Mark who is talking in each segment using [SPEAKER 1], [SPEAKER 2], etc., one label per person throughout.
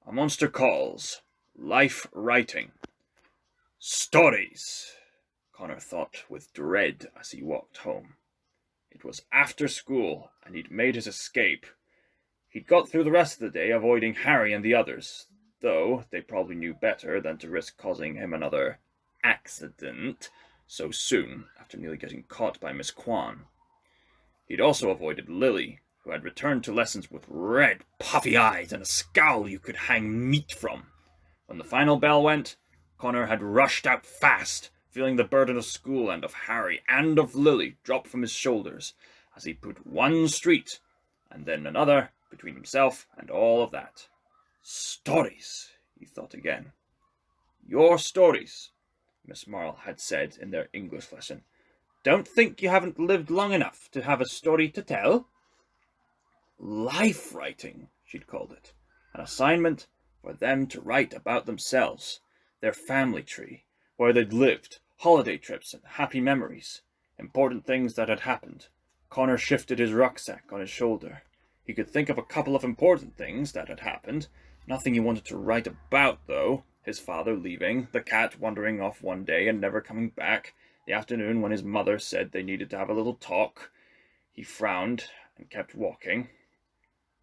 [SPEAKER 1] A Monster Calls. Life Writing. Stories, Connor thought with dread as he walked home. It was after school, and he'd made his escape. He'd got through the rest of the day avoiding Harry and the others, though they probably knew better than to risk causing him another accident so soon after nearly getting caught by Miss Kwan. He'd also avoided Lily, who had returned to lessons with red, puffy eyes and a scowl you could hang meat from. When the final bell went, Connor had rushed out fast, feeling the burden of school and of Harry and of Lily drop from his shoulders as he put one street and then another between himself and all of that. Stories, he thought again. Your stories, Miss Marle had said in their English lesson. Don't think you haven't lived long enough to have a story to tell. Life writing, she'd called it. An assignment for them to write about themselves, their family tree, where they'd lived, holiday trips and happy memories, important things that had happened. Connor shifted his rucksack on his shoulder. He could think of a couple of important things that had happened. Nothing he wanted to write about, though. His father leaving, the cat wandering off one day and never coming back, the afternoon when his mother said they needed to have a little talk. He frowned and kept walking.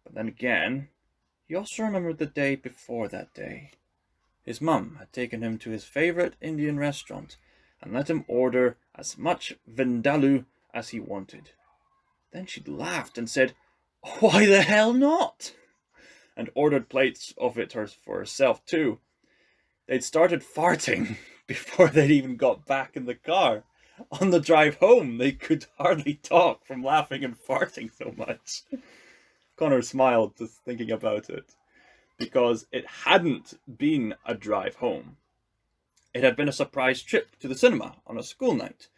[SPEAKER 1] But then again, he also remembered the day before that day. His mum had taken him to his favourite Indian restaurant and let him order as much vindaloo as he wanted. Then she'd laughed and said, "Why the hell not?" and ordered plates of it for herself too. They'd started farting before they'd even got back in the car. On the drive home, they could hardly talk from laughing and farting so much. Connor smiled just thinking about it, because it hadn't been a drive home. It had been a surprise trip to the cinema on a school night,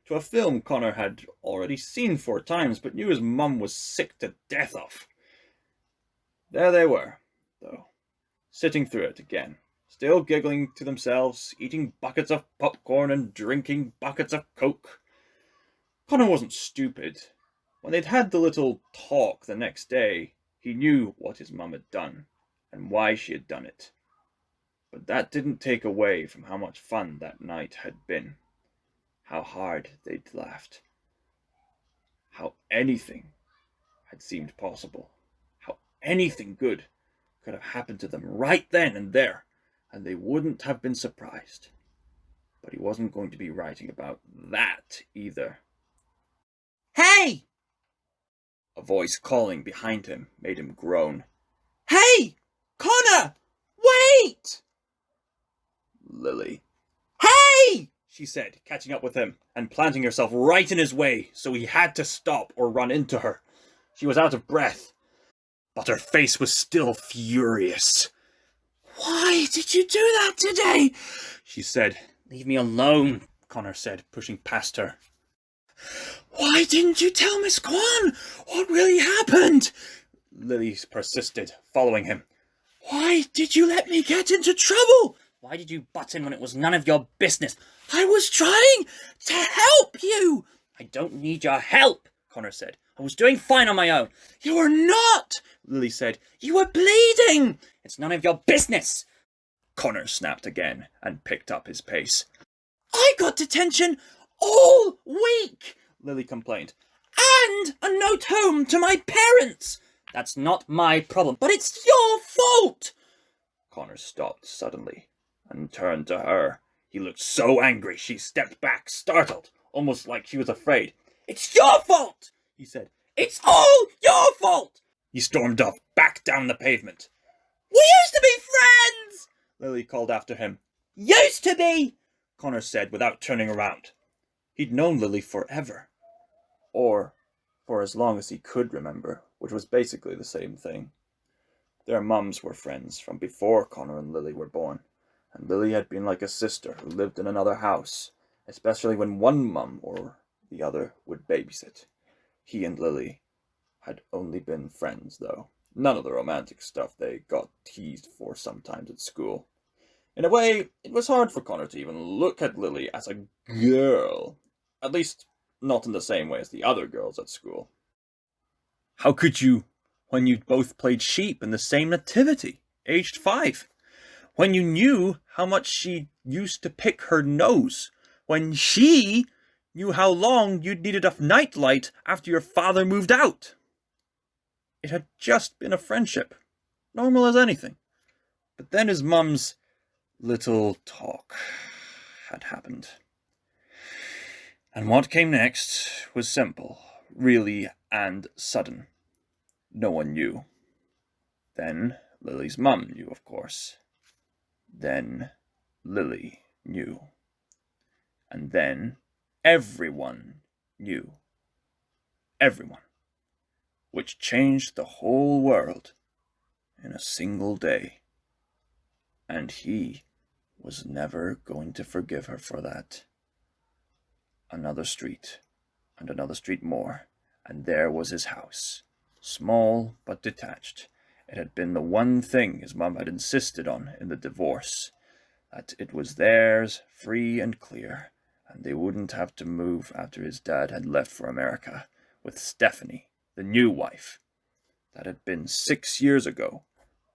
[SPEAKER 1] to a film Connor had already seen 4 times, but knew his mum was sick to death of. There they were, though, sitting through it again, still giggling to themselves, eating buckets of popcorn and drinking buckets of Coke. Connor wasn't stupid. When they'd had the little talk the next day, he knew what his mum had done, and why she had done it. But that didn't take away from how much fun that night had been. How hard they'd laughed. How anything had seemed possible. How anything good could have happened to them right then and there, and they wouldn't have been surprised. But he wasn't going to be writing about that either. "Hey!" A voice calling behind him made him groan. "Hey! Connor! Wait!" Lily. "Hey!" she said, catching up with him and planting herself right in his way, so he had to stop or run into her. She was out of breath, but her face was still furious. "Why did you do that today?" she said. "Leave me alone," Connor said, pushing past her. "Why didn't you tell Miss Kwan what really happened?" Lily persisted, following him. "Why did you let me get into trouble? Why did you butt in when it was none of your business?" "I was trying to help you." "I don't need your help," Connor said. "I was doing fine on my own." "You were not," Lily said. "You were bleeding." "It's none of your business." Connor snapped again and picked up his pace. "I got detention all week," Lily complained. "And a note home to my parents." "That's not my problem." "But it's your fault." Connor stopped suddenly and turned to her. He looked so angry she stepped back, startled, almost like she was afraid. "It's your fault," he said. "It's all your fault." He stormed off, back down the pavement. "We used to be friends," Lily called after him. "Used to be," Connor said without turning around. He'd known Lily forever. Or for as long as he could remember, which was basically the same thing. Their mums were friends from before Connor and Lily were born, and Lily had been like a sister who lived in another house, especially when one mum or the other would babysit. He and Lily had only been friends, though. None of the romantic stuff they got teased for sometimes at school. In a way, it was hard for Connor to even look at Lily as a girl. At least, not in the same way as the other girls at school. How could you, when you both played sheep in the same nativity?
[SPEAKER 2] aged 5. When you knew how much she used to pick her nose. When she knew how long you'd needed a nightlight after your father moved out. It had just been a friendship, normal as anything. But then his mum's little talk had happened. And what came next was simple, really, and sudden. No one knew. Then Lily's mum knew, of course. Then Lily knew. And then everyone knew. Everyone. Which changed the whole world in a single day. And he was never going to forgive her for that. Another street, and another street more, and there was his house. Small but detached. It had been the one thing his mum had insisted on in the divorce, that it was theirs, free and clear, and they wouldn't have to move after his dad had left for America, with Stephanie, the new wife. That had been 6 years ago,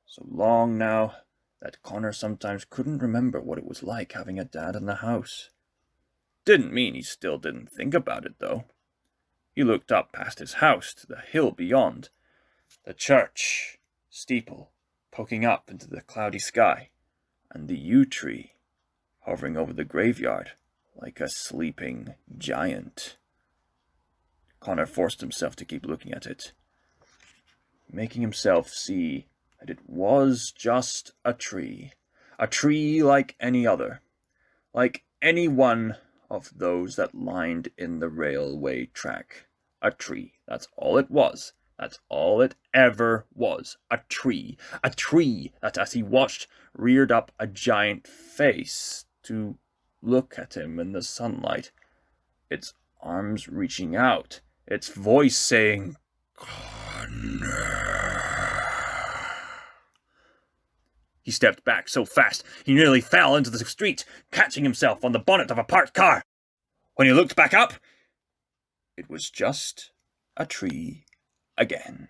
[SPEAKER 2] so long now that Connor sometimes couldn't remember what it was like having a dad in the house. Didn't mean he still didn't think about it, though. He looked up past his house to the hill beyond, the church steeple poking up into the cloudy sky, and the yew tree hovering over the graveyard like a sleeping giant. Connor forced himself to keep looking at it, making himself see that it was just a tree like any other, like any one of those that lined in the railway track. A tree, that's all it was. That's all it ever was. A tree that, as he watched, reared up a giant face to look at him in the sunlight, its arms reaching out, its voice saying, "Connor." He stepped back so fast he nearly fell into the street, catching himself on the bonnet of a parked car. When he looked back up, it was just a tree again.